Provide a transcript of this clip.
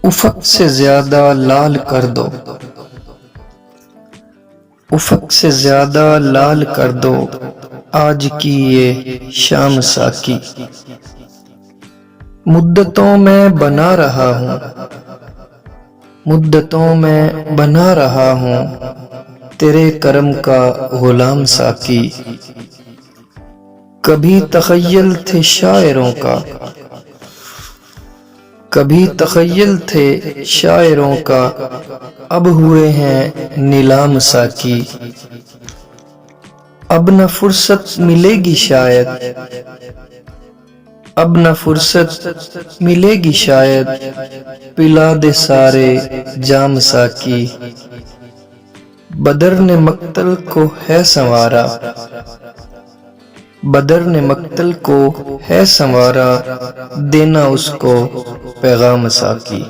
افق سے زیادہ لال کر دو، افق سے زیادہ لال کر دو آج کی یہ شام ساکی۔ مدتوں میں بنا رہا ہوں، مدتوں میں بنا رہا ہوں تیرے کرم کا غلام ساکی۔ کبھی تخیل تھے شاعروں کا، کبھی تخیل تھے شاعروں کا، اب ہوئے ہیں نیلام ساکی۔ اب نہ فرصت ملے گی شاید، اب نہ فرصت ملے گی شاید، پلا دے سارے جام ساکی۔ بدر نے مقتل کو ہے سنوارا، بدر نے مقتل کو ہے سنوارا، دینا اس کو پیغام ساکی۔